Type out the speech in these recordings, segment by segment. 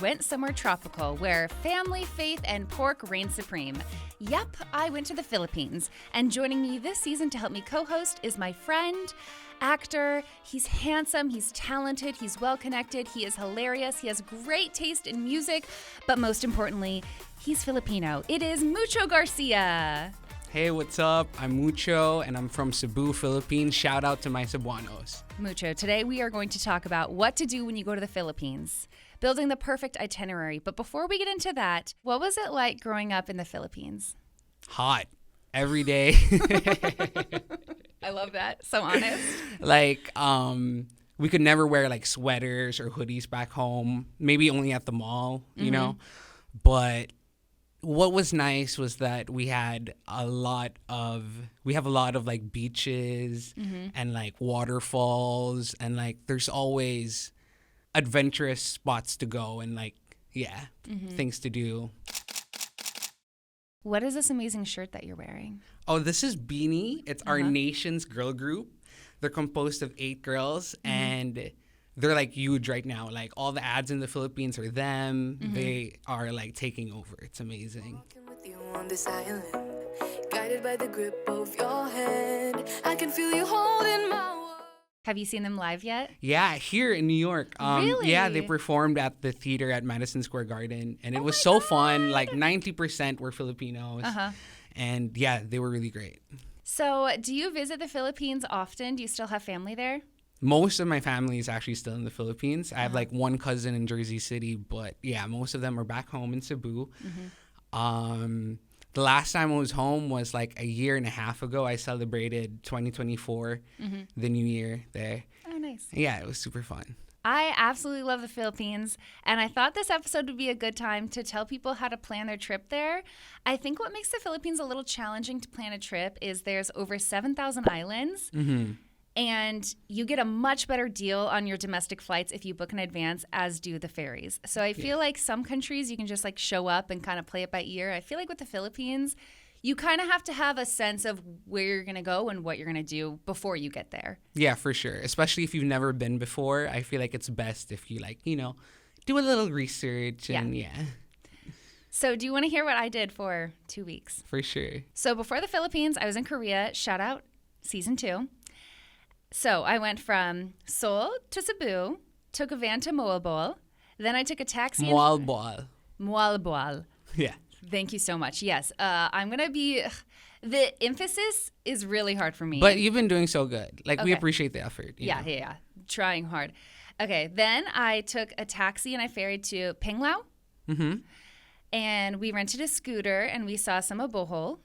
went somewhere tropical where family, faith, and pork reign supreme. Yep, I went to the Philippines. And joining me this season to help me co-host is my friend, actor. He's handsome, he's talented, he's well-connected, he is hilarious, he has great taste in music, but most importantly, he's Filipino. It is Mucho Garcia. Hey, what's up? I'm Mucho, and I'm from Cebu, Philippines. Shout out to my Cebuanos. Mucho, today we are going to talk about what to do when you go to the Philippines, building the perfect itinerary. But before we get into that, what was it like growing up in the Philippines? Hot. Every day. I love that. So honest. We could never wear like sweaters or hoodies back home. Maybe only at the mall, you know? But what was nice was that we have a lot of like beaches and like waterfalls, and like there's always adventurous spots to go and like things to do. What is this amazing shirt that you're wearing? Oh, this is Beanie. It's our nation's girl group. They're composed of 8 girls, and they're like huge right now. Like all the ads in the Philippines are them. They are like taking over. It's amazing. With you on this island, guided by the grip of your hand, I can feel you holding my world. Have you seen them live yet? Yeah, here in New York. Really? Yeah, they performed at the theater at Madison Square Garden, and it was so fun. Like 90% were Filipinos, and yeah, they were really great. So, do you visit the Philippines often? Do you still have family there? Most of my family is actually still in the Philippines. I have like one cousin in Jersey City, but yeah, most of them are back home in Cebu. The last time I was home was like a year and a half ago. I celebrated 2024, the new year there. Oh, nice. Yeah, it was super fun. I absolutely love the Philippines, and I thought this episode would be a good time to tell people how to plan their trip there. I think what makes the Philippines a little challenging to plan a trip is there's over 7,000 islands, and you get a much better deal on your domestic flights if you book in advance, as do the ferries. So I feel like some countries you can just like show up and kind of play it by ear. I feel like with the Philippines, you kind of have to have a sense of where you're going to go and what you're going to do before you get there. Yeah, for sure. Especially if you've never been before. I feel like it's best if you like, do a little research and So do you want to hear what I did for 2 weeks? For sure. So before the Philippines, I was in Korea. Shout out season 2. So I went from Seoul to Cebu, took a van to Moalboal. Then I took a taxi. Moalboal. Moalboal. Yeah. Thank you so much. Yes, I'm going to be, the emphasis is really hard for me. But you've been doing so good. Like, we appreciate the effort. Yeah. Trying hard. Okay, then I took a taxi and I ferried to Panglao. And we rented a scooter and we saw some of Bohol.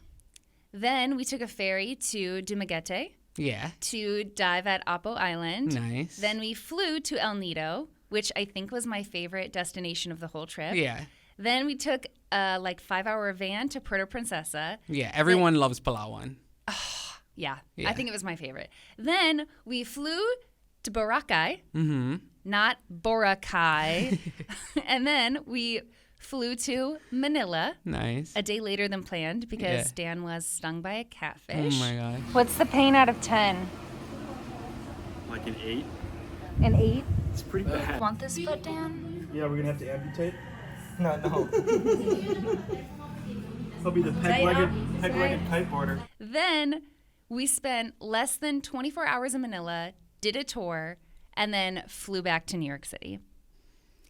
Then we took a ferry to Dumaguete. Yeah. To dive at Apo Island. Nice. Then we flew to El Nido, which I think was my favorite destination of the whole trip. Yeah. Then we took a 5-hour van to Puerto Princesa. Yeah, everyone loves Palawan. Yeah, I think it was my favorite. Then we flew to Boracay, not Boracay. And then we flew to Manila. Nice. A day later than planned because Dan was stung by a catfish. Oh my gosh. What's the pain out of 10? Like an 8? An 8? It's pretty bad. Want this foot, Dan? Yeah, we're gonna have to amputate. No. I'll be the peg-legged kiteboarder. Then we spent less than 24 hours in Manila, did a tour, and then flew back to New York City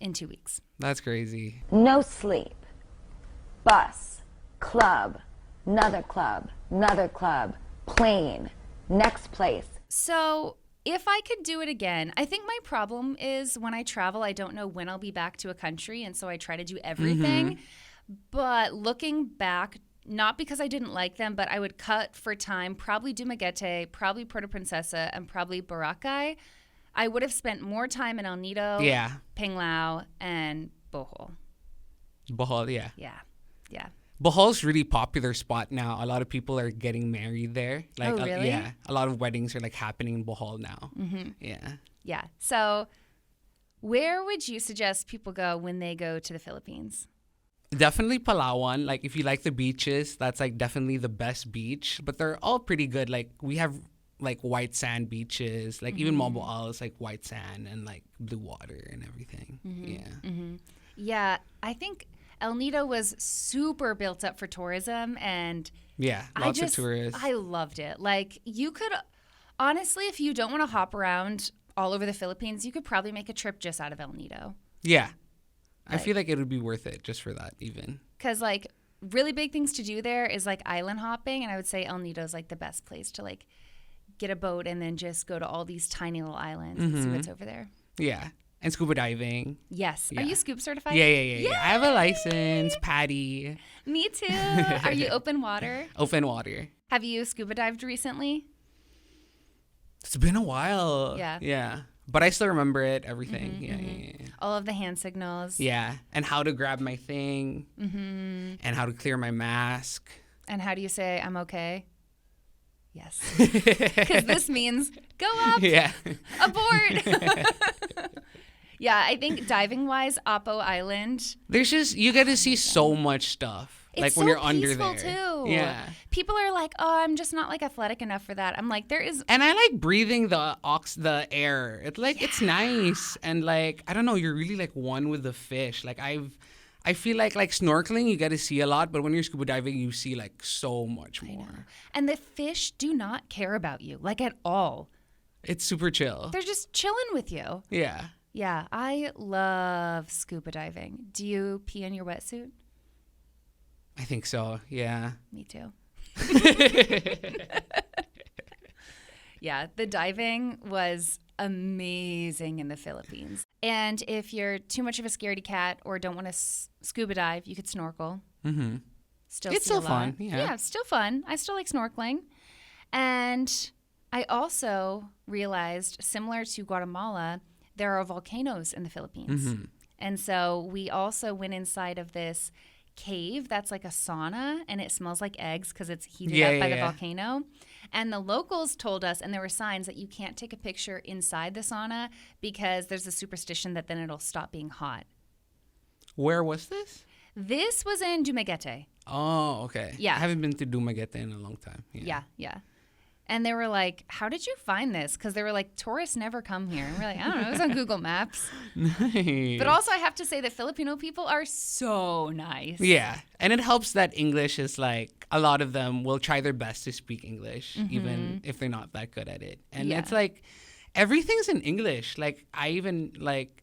in 2 weeks. That's crazy. No sleep. Bus. Club. Another club. Another club. Plane. Next place. So if I could do it again, I think my problem is when I travel, I don't know when I'll be back to a country, and so I try to do everything. But looking back, not because I didn't like them, but I would cut for time, probably Dumaguete, probably Puerto Princesa, and probably Boracay. I would have spent more time in El Nido, Panglao, and Bohol. Bohol, yeah. Yeah. Bohol's really popular spot now. A lot of people are getting married there. Like, oh, really? A lot of weddings are like happening in Bohol now. Yeah. So where would you suggest people go when they go to the Philippines? Definitely Palawan. Like, if you like the beaches, that's like definitely the best beach. But they're all pretty good. Like, we have like white sand beaches. Like, even Moalboal is like white sand and like blue water and everything. Yeah. Yeah, I think El Nido was super built up for tourism, and Yeah, lots of tourists. I loved it. Like, you could, honestly, if you don't want to hop around all over the Philippines, you could probably make a trip just out of El Nido. Yeah. I feel like it would be worth it just for that even. Because, like, really big things to do there is, like, island hopping, and I would say El Nido is, like, the best place to, like, get a boat and then just go to all these tiny little islands and see what's over there. Yeah. And scuba diving. Yes. Yeah. Are you scuba certified? Yeah. I have a license, Patty. Me too. Are you open water? Open water. Have you scuba dived recently? It's been a while. Yeah. Yeah. But I still remember it, everything. Yeah. All of the hand signals. Yeah. And how to grab my thing. And how to clear my mask. And how do you say, I'm okay? Yes. Because this means go up, Yeah. aboard. Yeah, I think diving-wise, Apo Island. There's just, you get to see so much stuff. It's like when so you're under peaceful, there. too. Yeah. People are like, oh, I'm just not, like, athletic enough for that. I'm like, there is... And I like breathing the air. It's like, it's nice. And like, I don't know, you're really like one with the fish. Like I feel like snorkeling, you get to see a lot, but when you're scuba diving, you see like so much more. And the fish do not care about you, like, at all. It's super chill. They're just chilling with you. Yeah. Yeah, I love scuba diving. Do you pee in your wetsuit? I think so. Yeah. Me too. Yeah, the diving was amazing in the Philippines. And if you're too much of a scaredy cat or don't want to scuba dive, you could snorkel. Mm-hmm. Still It's see a still fun, lot. yeah. It's still fun. I still like snorkeling. And I also realized, similar to Guatemala, there are volcanoes in the Philippines. Mm-hmm. And so we also went inside of this cave that's like a sauna, and it smells like eggs because it's heated up by the volcano. And the locals told us, and there were signs, that you can't take a picture inside the sauna because there's a superstition that then it'll stop being hot. Where was this? This was in Dumaguete. Oh, okay. Yeah. I haven't been to Dumaguete in a long time. Yeah. And they were like, how did you find this? Because they were like, tourists never come here. And we're like, I don't know, it was on Google Maps. Nice. But also I have to say that Filipino people are so nice. Yeah. And it helps that English is like, a lot of them will try their best to speak English, even if they're not that good at it. And it's like, everything's in English. Like, I even like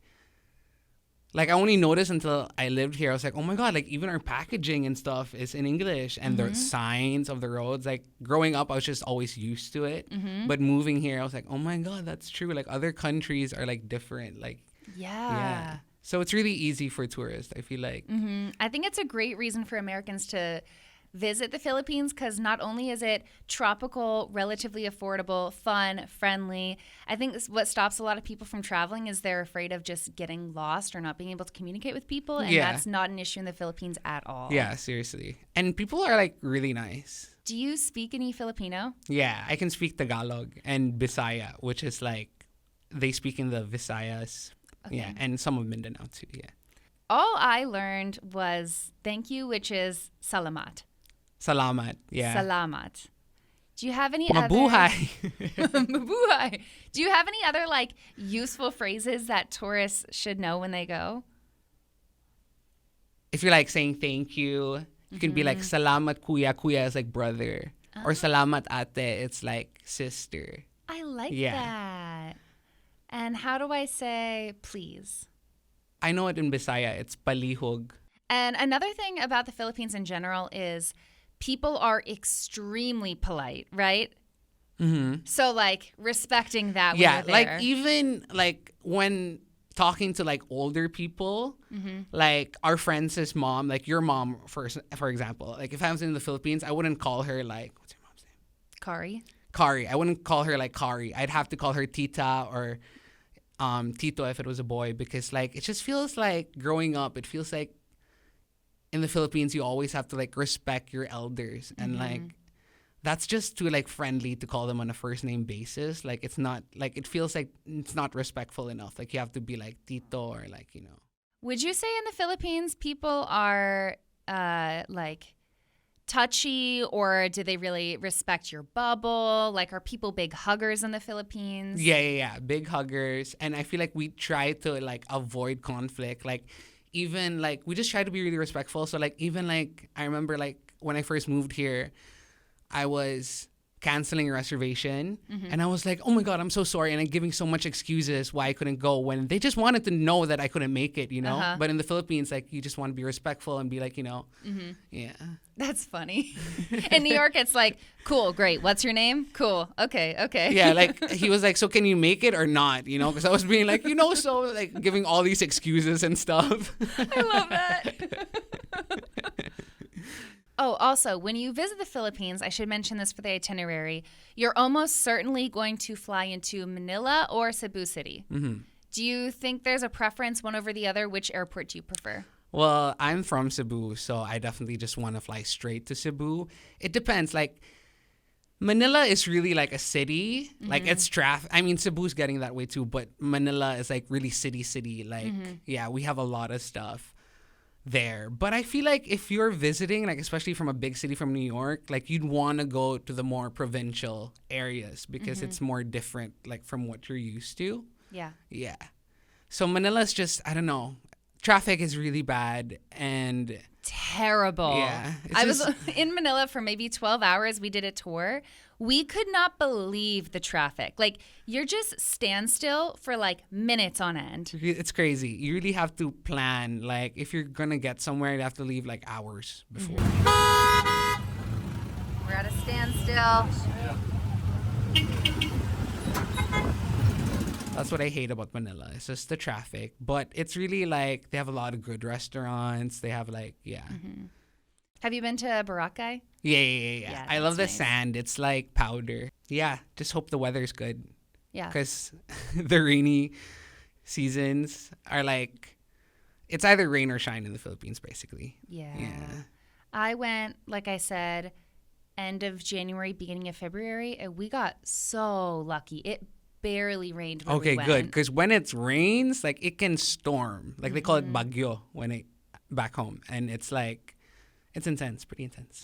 I only noticed until I lived here. I was like, oh my God, like even our packaging and stuff is in English, and the signs of the roads. Like growing up, I was just always used to it. But moving here, I was like, oh my God, that's true. Like other countries are like different. Like, Yeah. So it's really easy for tourists, I feel like. I think it's a great reason for Americans to visit the Philippines because not only is it tropical, relatively affordable, fun, friendly. I think what stops a lot of people from traveling is they're afraid of just getting lost or not being able to communicate with people, and that's not an issue in the Philippines at all. Yeah, seriously. And people are like really nice. Do you speak any Filipino? Yeah, I can speak Tagalog and Bisaya, which is like they speak in the Visayas. Okay. Yeah, and some of Mindanao too, yeah. All I learned was thank you, which is salamat. Salamat, yeah. Salamat. Do you have any Mabuhay. Mabuhay. Do you have any other like useful phrases that tourists should know when they go? If you're like saying thank you, you can be like salamat kuya. Kuya is like brother. Or salamat ate, it's like sister. I like that. And how do I say please? I know it in Bisaya, it's palihog. And another thing about the Philippines in general is people are extremely polite, right? Mm-hmm. So like respecting that when you're there. Like even like when talking to like older people, like our friends' mom, like your mom, for example, like if I was in the Philippines, I wouldn't call her like, what's your mom's name? Kari. I wouldn't call her like Kari. I'd have to call her Tita or Tito if it was a boy, because like it just feels like growing up, it feels like in the Philippines you always have to like respect your elders, and like that's just too like friendly to call them on a first name basis. Like it's not like, it feels like it's not respectful enough. Like you have to be like Tito or like, you know. Would you say in the Philippines people are like touchy, or do they really respect your bubble? Like, are people big huggers in the Philippines? Yeah. Big huggers. And I feel like we try to like avoid conflict. Like even like we just try to be really respectful. So like even like I remember like when I first moved here, I was canceling a reservation and I was like, oh my God, I'm so sorry. And I'm giving so much excuses why I couldn't go when they just wanted to know that I couldn't make it, you know? But in the Philippines, like you just want to be respectful and be like, you know, yeah. That's funny. In New York, it's like, cool, great. What's your name? Cool. Okay. Yeah, like he was like, so can you make it or not? You know, because I was being like, you know, so like giving all these excuses and stuff. I love that. Oh, also, when you visit the Philippines, I should mention this for the itinerary, you're almost certainly going to fly into Manila or Cebu City. Do you think there's a preference one over the other? Which airport do you prefer? Well, I'm from Cebu, so I definitely just want to fly straight to Cebu. It depends. Like, Manila is really like a city. Like, it's traffic. I mean, Cebu's getting that way too, but Manila is like really city. Like, yeah, we have a lot of stuff there. But I feel like if you're visiting, like especially from a big city from New York, like you'd want to go to the more provincial areas because it's more different like from what you're used to. Yeah. Yeah. So Manila's just, I don't know. Traffic is really bad and terrible. Yeah. I was in Manila for maybe 12 hours. We did a tour. We could not believe the traffic. Like, you're just standstill for like minutes on end. It's crazy. You really have to plan. Like, if you're going to get somewhere, you have to leave like hours before. We're at a standstill. That's what I hate about Manila. It's just the traffic. But it's really like they have a lot of good restaurants. They have like, yeah. Have you been to Boracay? Yeah. I love the nice. sand. It's like powder. Yeah, just hope the weather's good. Yeah. Because the rainy seasons are like, it's either rain or shine in the Philippines, basically. Yeah. Yeah. I went, like I said, end of January, beginning of February, and we got so lucky. It barely rained where we went. Good. Because when it rains, like it can storm. Like they call it bagyo when it back home. And it's like, it's intense, pretty intense.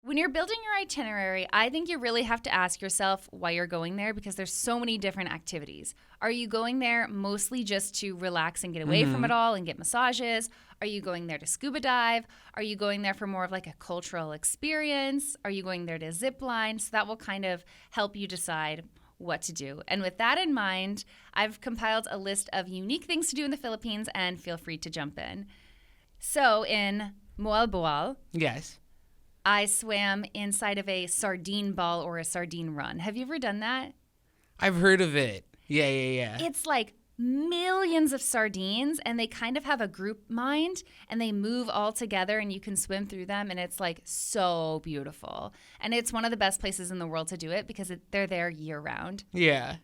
When you're building your itinerary, I think you really have to ask yourself why you're going there because there's so many different activities. Are you going there mostly just to relax and get away from it all and get massages? Are you going there to scuba dive? Are you going there for more of like a cultural experience? Are you going there to zip line? So that will kind of help you decide what to do. And with that in mind, I've compiled a list of unique things to do in the Philippines and feel free to jump in. So in Moalboal, Yes. I swam inside of a sardine ball or a sardine run. Have you ever done that? I've heard of it. Yeah. It's like millions of sardines and they kind of have a group mind and they move all together and you can swim through them and it's like so beautiful. And it's one of the best places in the world to do it because they're there year round. Yeah.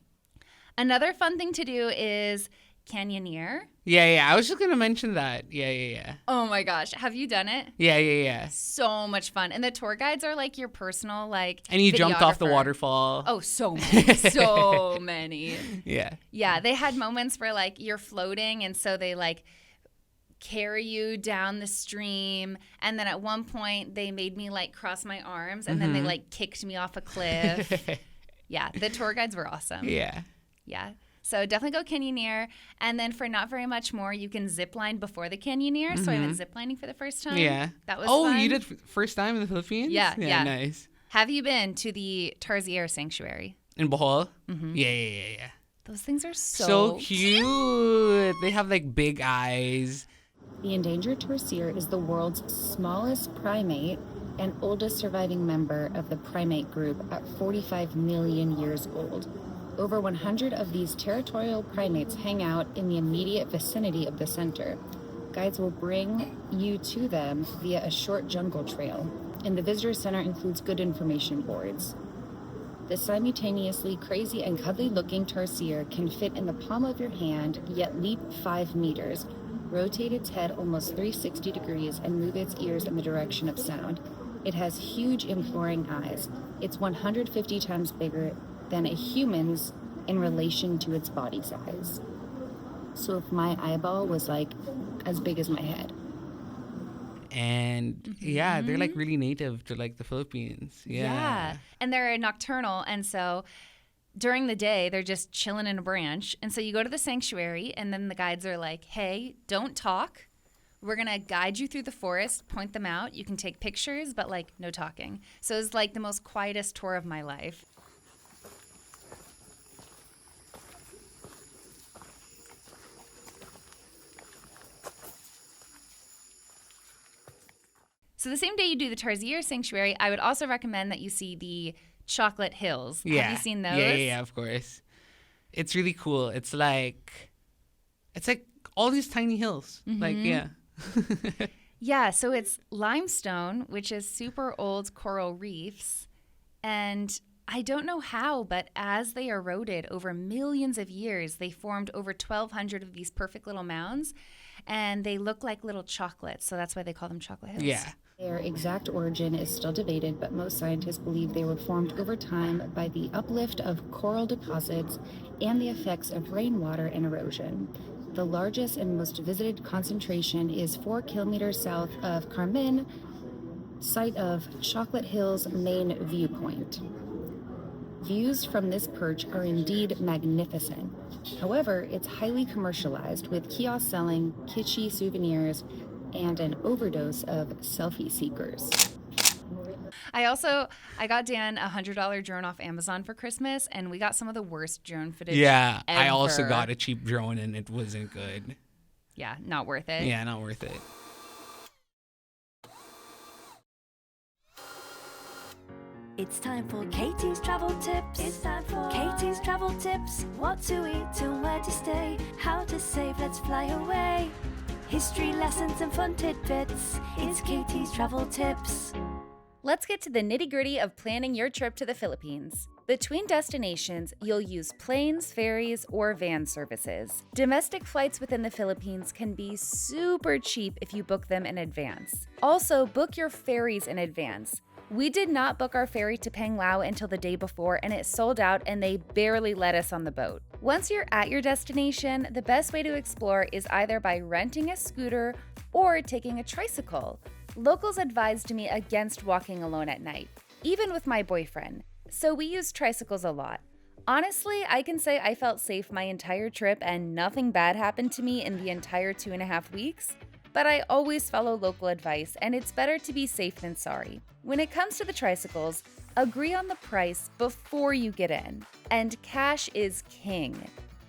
Another fun thing to do is canyoneer. Yeah. I was just going to mention that. Yeah. Oh my gosh. Have you done it? Yeah. So much fun. And the tour guides are like your personal like And you jumped off the videographer. waterfall. Oh, so many. So many. Yeah. Yeah, they had moments where like you're floating and so they like carry you down the stream and then at one point they made me like cross my arms and then they like kicked me off a cliff. Yeah, the tour guides were awesome. Yeah. So definitely go canyoneer. And then for not very much more, you can zip line before the canyoneer. So I went zip lining for the first time. Yeah. That was fun. fun. You did first time in the Philippines? Yeah. Nice. Have you been to the Tarziers sanctuary? In Bohol? Yeah. Those things are so cute. They have like big eyes. The endangered tarsier is the world's smallest primate and oldest surviving member of the primate group at 45 million years old. Over 100 of these territorial primates hang out in the immediate vicinity of the center. Guides will bring you to them via a short jungle trail, and the visitor center includes good information boards. The simultaneously crazy and cuddly-looking tarsier can fit in the palm of your hand, yet leap 5 meters, rotate its head almost 360 degrees, and move its ears in the direction of sound. It has huge imploring eyes. It's 150 times bigger than a human's in relation to its body size. So if my eyeball was like as big as my head. And yeah, they're like really native to like the Philippines. Yeah. And they're nocturnal. And so during the day, they're just chilling in a branch. And so you go to the sanctuary, and then the guides are like, hey, don't talk. We're going to guide you through the forest, point them out. You can take pictures, but like no talking. So it's like the most quietest tour of my life. So the same day you do the Tarziers Sanctuary, I would also recommend that you see the Chocolate Hills. Yeah. Have you seen those? Yeah, of course. It's really cool. It's like all these tiny hills. Like, yeah. Yeah, so it's limestone, which is super old coral reefs. And I don't know how, but as they eroded over millions of years, they formed over 1,200 of these perfect little mounds. And they look like little chocolates. So that's why they call them chocolate hills. Yeah. Their exact origin is still debated, but most scientists believe they were formed over time by the uplift of coral deposits and the effects of rainwater and erosion. The largest and most visited concentration is 4 kilometers south of Carmen, site of Chocolate Hills main viewpoint. Views from this perch are indeed magnificent. However, it's highly commercialized, with kiosks selling kitschy souvenirs and an overdose of selfie seekers. I got Dan a $100 drone off Amazon for Christmas, and we got some of the worst drone footage Yeah. ever. I also got a cheap drone and it wasn't good. Yeah, not worth it. Yeah, not worth it. It's time for Katie's travel tips. It's time for Katie's travel tips. What to eat and where to stay. How to save, let's fly away. History lessons and fun tidbits. It's Katie's travel tips. Let's get to the nitty-gritty of planning your trip to the Philippines. Between destinations, you'll use planes, ferries, or van services. Domestic flights within the Philippines can be super cheap if you book them in advance. Also, book your ferries in advance. We did not book our ferry to Panglao until the day before, and it sold out and they barely let us on the boat. Once you're at your destination, the best way to explore is either by renting a scooter or taking a tricycle. Locals advised me against walking alone at night, even with my boyfriend, so we used tricycles a lot. Honestly, I can say I felt safe my entire trip and nothing bad happened to me in the entire 2.5 weeks. But I always follow local advice, and it's better to be safe than sorry. When it comes to the tricycles, agree on the price before you get in. And cash is king.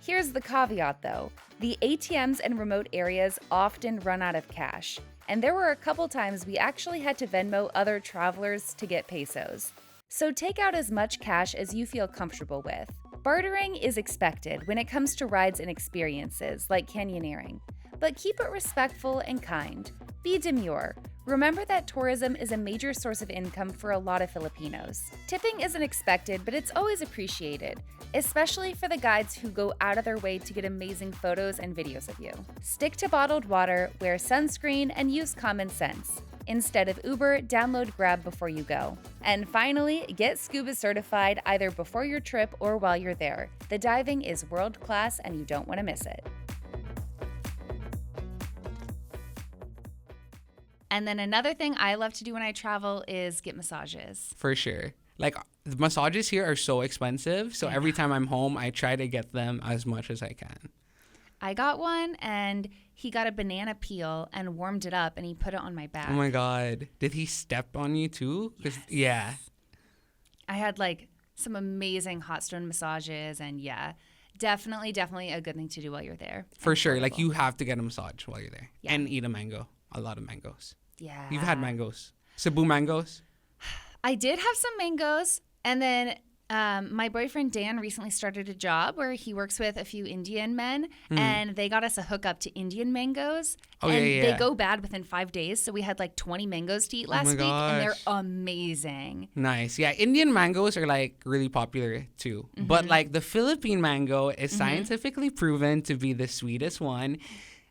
Here's the caveat though. The ATMs in remote areas often run out of cash. And there were a couple times we actually had to Venmo other travelers to get pesos. So take out as much cash as you feel comfortable with. Bartering is expected when it comes to rides and experiences like canyoneering. But keep it respectful and kind. Be demure. Remember that tourism is a major source of income for a lot of Filipinos. Tipping isn't expected, but it's always appreciated, especially for the guides who go out of their way to get amazing photos and videos of you. Stick to bottled water, wear sunscreen, and use common sense. Instead of Uber, download Grab before you go. And finally, get Scuba certified either before your trip or while you're there. The diving is world class and you don't want to miss it. And then another thing I love to do when I travel is get massages. For sure. Like, the massages here are so expensive. So every time I'm home, I try to get them as much as I can. I got one, and he got a banana peel and warmed it up, and he put it on my back. Oh, my God. Did he step on you, too? Yes. Yeah. I had, like, some amazing hot stone massages, and yeah, definitely a good thing to do while you're there. For sure. Like, you have to get a massage while you're there. Yeah. And eat a mango. A lot of mangoes. Yeah. You've had mangoes. Cebu mangoes? I did have some mangoes, and then my boyfriend Dan recently started a job where he works with a few Indian men, and they got us a hookup to Indian mangoes. Oh, and yeah. they go bad within 5 days, so we had like 20 mangoes to eat last week, and they're gosh. amazing. Nice. Yeah, Indian mangoes are like really popular too. But like the Philippine mango is scientifically proven to be the sweetest one.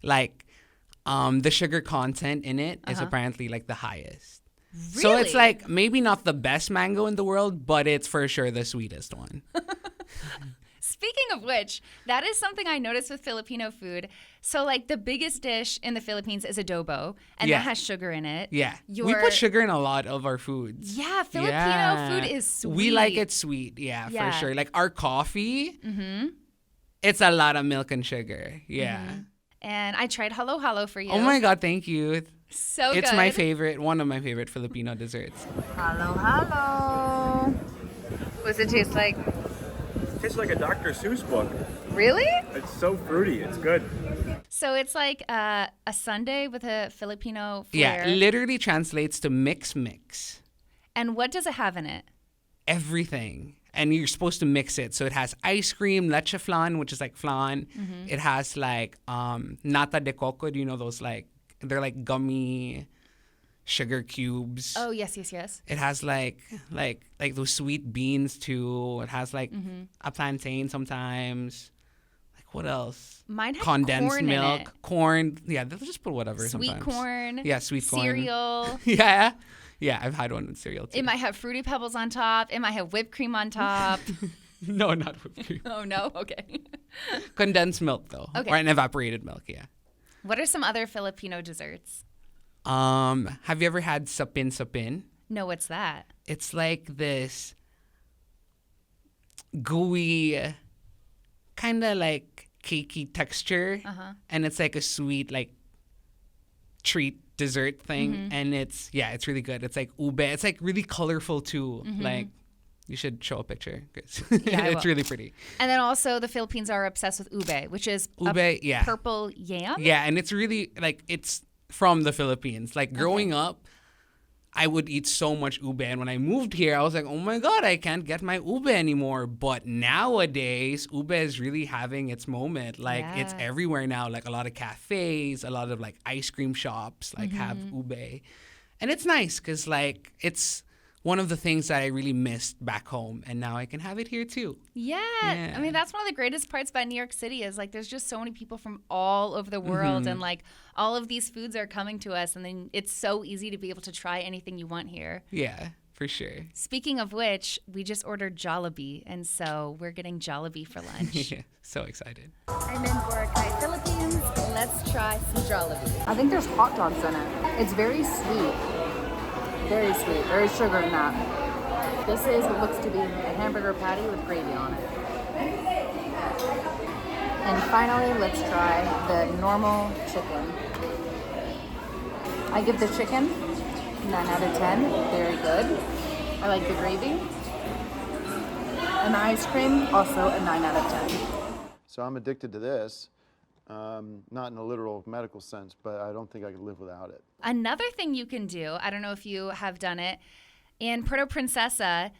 Like the sugar content in it is apparently like the highest. Really? So it's like maybe not the best mango in the world, but it's for sure the sweetest one. Speaking of which, that is something I noticed with Filipino food. So, like, the biggest dish in the Philippines is adobo, and that has sugar in it. Yeah. We put sugar in a lot of our foods. Yeah, Filipino food is sweet. We like it sweet, for sure. Like, our coffee, it's a lot of milk and sugar. Yeah. And I tried halo halo for you. Oh, my God, thank you. So good. It's my favorite, one of my favorite Filipino desserts. Halo halo. What's it taste like? It tastes like a Dr. Seuss book. Really? It's so fruity. It's good. So it's like a sundae with a Filipino flair. Yeah, literally translates to mix. And what does it have in it? Everything. And you're supposed to mix it. So it has ice cream, leche flan, which is like flan. It has like nata de coco. Do you know those like, they're like gummy sugar cubes. Oh, yes. It has like those sweet beans too. It has like a plantain sometimes. Like what else? Mine has condensed corn milk, in it. Corn. Yeah, they'll just put whatever Sweet sometimes. corn. Yeah, sweet corn. Cereal. Yeah. Yeah, I've had one with cereal too. It might have Fruity Pebbles on top. It might have whipped cream on top. No, not whipped cream. Oh, no? Okay. Condensed milk though. Okay. Or an evaporated milk, yeah. What are some other Filipino desserts? Have you ever had sapin? No, what's that? It's like this gooey, kind of like cakey texture. And it's like a sweet like treat dessert thing. And it's really good. It's like ube. It's like really colorful too. Like you should show a picture because it's really pretty. And then also the Philippines are obsessed with ube, which is ube, purple yam. Yeah, and it's really like it's from the Philippines. Like growing up, I would eat so much ube, and when I moved here, I was like, oh my God, I can't get my ube anymore. But nowadays, ube is really having its moment. Like it's everywhere now. Like a lot of cafes, a lot of like ice cream shops like have ube, and it's nice because like it's one of the things that I really missed back home, and now I can have it here too. Yeah. I mean, that's one of the greatest parts about New York City is like there's just so many people from all over the world, and like all of these foods are coming to us, and then it's so easy to be able to try anything you want here. Yeah, for sure. Speaking of which, we just ordered Jollibee, and so we're getting Jollibee for lunch. Yeah, so excited. I'm in Boracay, Philippines. Let's try some Jollibee. I think there's hot dogs in it. It's very sweet. Very sweet. Very sugar in that. This is what looks to be a hamburger patty with gravy on it. And finally, let's try the normal chicken. I give the chicken 9 out of 10. Very good. I like the gravy. And the ice cream, also a 9 out of 10. So I'm addicted to this. Not in a literal medical sense, but I don't think I could live without it. Another thing you can do, I don't know if you have done it, in Puerto Princesa,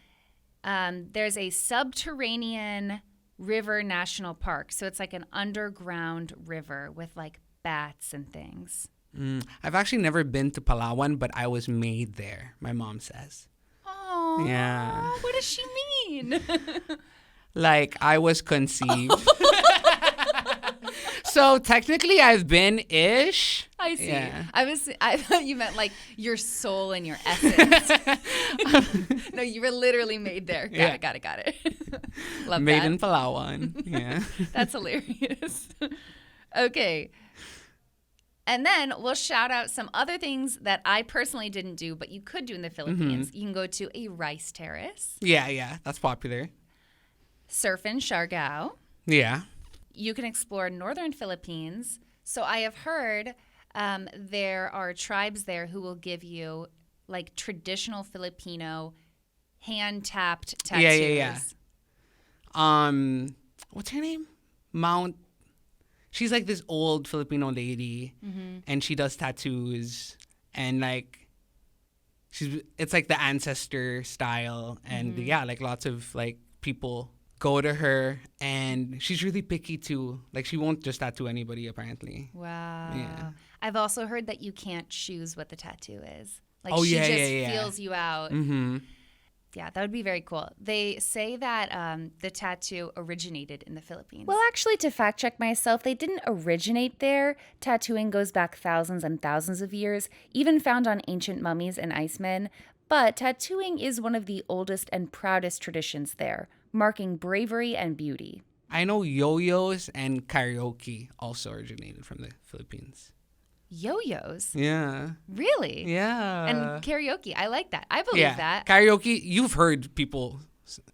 there's a subterranean river national park. So it's like an underground river with like bats and things. I've actually never been to Palawan, but I was made there, my mom says. Oh, yeah. What does she mean? Like I was conceived. So technically I've been-ish. I see. Yeah. I thought you meant like your soul and your essence. No, you were literally made there. Got it. Love Made that. in Palawan. Yeah. That's hilarious. Okay. And then we'll shout out some other things that I personally didn't do, but you could do in the Philippines. You can go to a rice terrace. Yeah. That's popular. Surf in Siargao. Yeah. You can explore northern Philippines. So I have heard there are tribes there who will give you like traditional Filipino hand-tapped tattoos. Yeah. What's her name? She's like this old Filipino lady, and she does tattoos, and like it's like the ancestor style, and like lots of like people go to her, and she's really picky too. Like she won't just tattoo anybody apparently. Wow. Yeah. I've also heard that you can't choose what the tattoo is. Like Oh, she yeah, just yeah. feels you out. Yeah, that would be very cool. They say that the tattoo originated in the Philippines. Well, actually, to fact check myself, they didn't originate there. Tattooing goes back thousands and thousands of years, even found on ancient mummies and icemen. But tattooing is one of the oldest and proudest traditions there, marking bravery and beauty. I know yo-yos and karaoke also originated from the Philippines. Yo-yos? Yeah. Really? Yeah. And karaoke. I like that. I believe that. Karaoke, you've heard people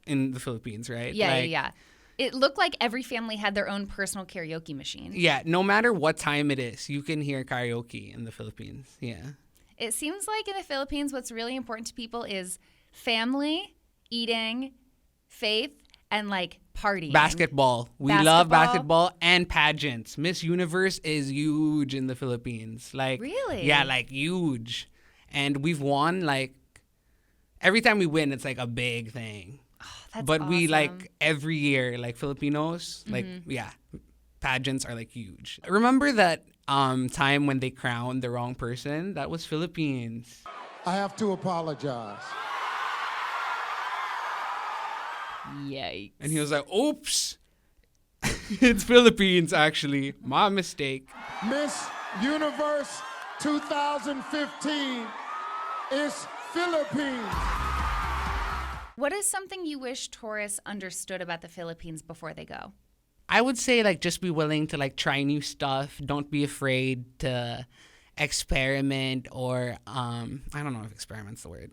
in the Philippines, right? Yeah. It looked like every family had their own personal karaoke machine. Yeah, no matter what time it is, you can hear karaoke in the Philippines. Yeah. It seems like in the Philippines, what's really important to people is family, eating, faith, and like partying. Basketball. We love basketball and pageants. Miss Universe is huge in the Philippines. Like, really? Yeah, like huge. And we've won like every time we win, it's like a big thing. That's but we awesome. like every year, like Filipinos, like pageants are like huge. Remember that time when they crowned the wrong person? That was Philippines. I have to apologize. Yikes. And he was like, oops, it's Philippines actually. My mistake. Miss Universe 2015 is Philippines. What is something you wish tourists understood about the Philippines before they go? I would say like just be willing to like try new stuff. Don't be afraid to experiment or I don't know if experiment's the word.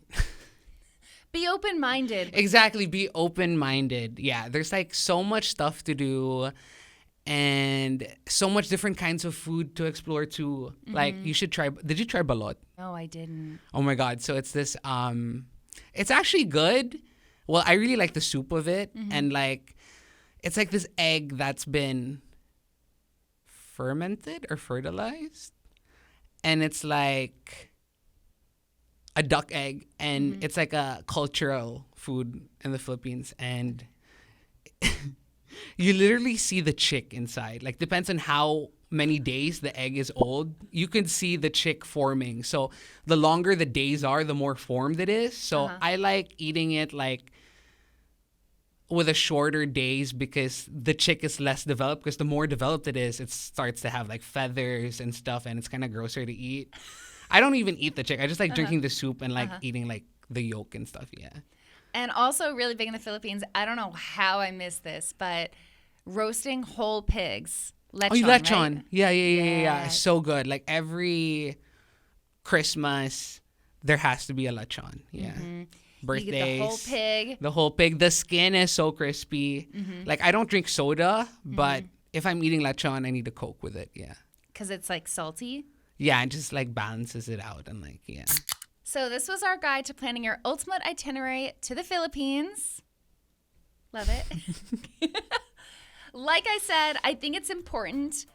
Be open-minded. Exactly, be open-minded. Yeah, there's like so much stuff to do and so much different kinds of food to explore too. Like you should try. Did you try balot? No, I didn't. Oh my God. So it's this it's actually good. Well, I really like the soup of it and like it's like this egg that's been fermented or fertilized. And it's like a duck egg and it's like a cultural food in the Philippines and you literally see the chick inside. Like depends on how many days the egg is old, you can see the chick forming. So the longer the days are, the more formed it is. So I like eating it like with a shorter days because the chick is less developed, because the more developed it is, it starts to have like feathers and stuff and it's kind of grosser to eat. I don't even eat the chick. I just like drinking the soup and like eating like the yolk and stuff. Yeah. And also really big in the Philippines, I don't know how I missed this, but roasting whole pigs. Lechon, lechon. Right? Yeah. So good. Like every Christmas, there has to be a lechon. Yeah. Birthdays. You get the whole pig. The whole pig. The skin is so crispy. Like I don't drink soda, but if I'm eating lechon, I need a Coke with it. Yeah. Because it's like salty. Yeah, it just like balances it out and like, yeah. So this was our guide to planning your ultimate itinerary to the Philippines. Love it. Like I said, I think it's important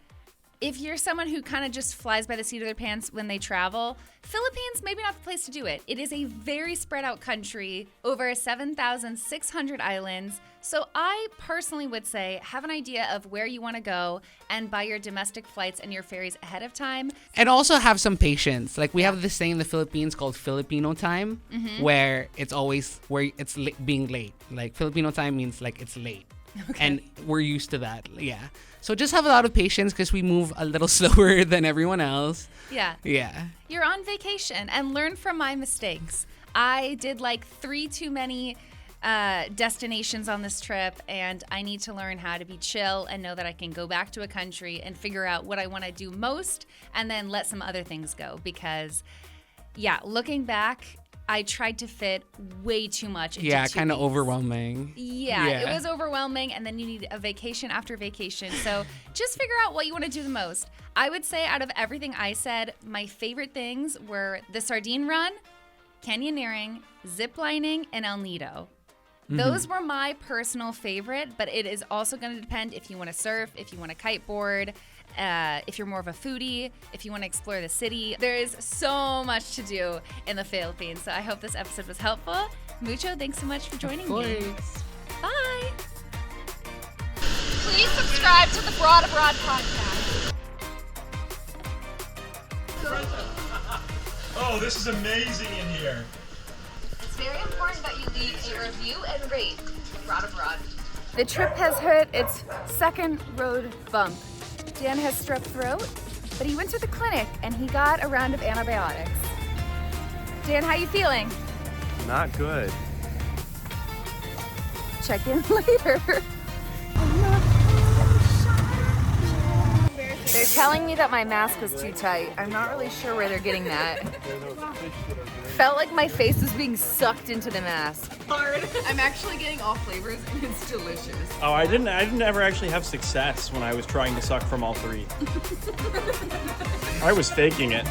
if you're someone who kind of just flies by the seat of their pants when they travel, Philippines, maybe not the place to do it. It is a very spread out country, over 7,600 islands. So I personally would say have an idea of where you want to go and buy your domestic flights and your ferries ahead of time. And also have some patience. Like we have this thing in the Philippines called Filipino time, where it's always being late. Like Filipino time means like it's late. Okay. And we're used to that. Yeah. So just have a lot of patience because we move a little slower than everyone else. Yeah. Yeah. You're on vacation and learn from my mistakes. I did like 3 too many destinations on this trip, and I need to learn how to be chill and know that I can go back to a country and figure out what I want to do most and then let some other things go because, yeah, looking back, I tried to fit way too much into 2 weeks. Kind of overwhelming. Yeah, it was overwhelming, and then you need a vacation after vacation. So just figure out what you want to do the most. I would say out of everything I said, my favorite things were the sardine run, canyoneering, zip lining, and El Nido. Those were my personal favorite, but it is also going to depend if you want to surf, if you want to kiteboard, if you're more of a foodie, if you want to explore the city. There is so much to do in the Philippines, so I hope this episode was helpful. Mucho, thanks so much for joining me. Bye. Please subscribe to the Broad Abroad podcast. Oh, this is amazing in here. It's very important that you leave a review and rate Broad Abroad. The trip has hit its second road bump. Dan has strep throat, but he went to the clinic and he got a round of antibiotics. Dan, how you feeling? Not good. Check in later. Oh, no. They're telling me that my mask was too tight. I'm not really sure where they're getting that. Felt like my face was being sucked into the mask. Hard. I'm actually getting all flavors and it's delicious. Oh, I didn't ever actually have success when I was trying to suck from all three. I was faking it.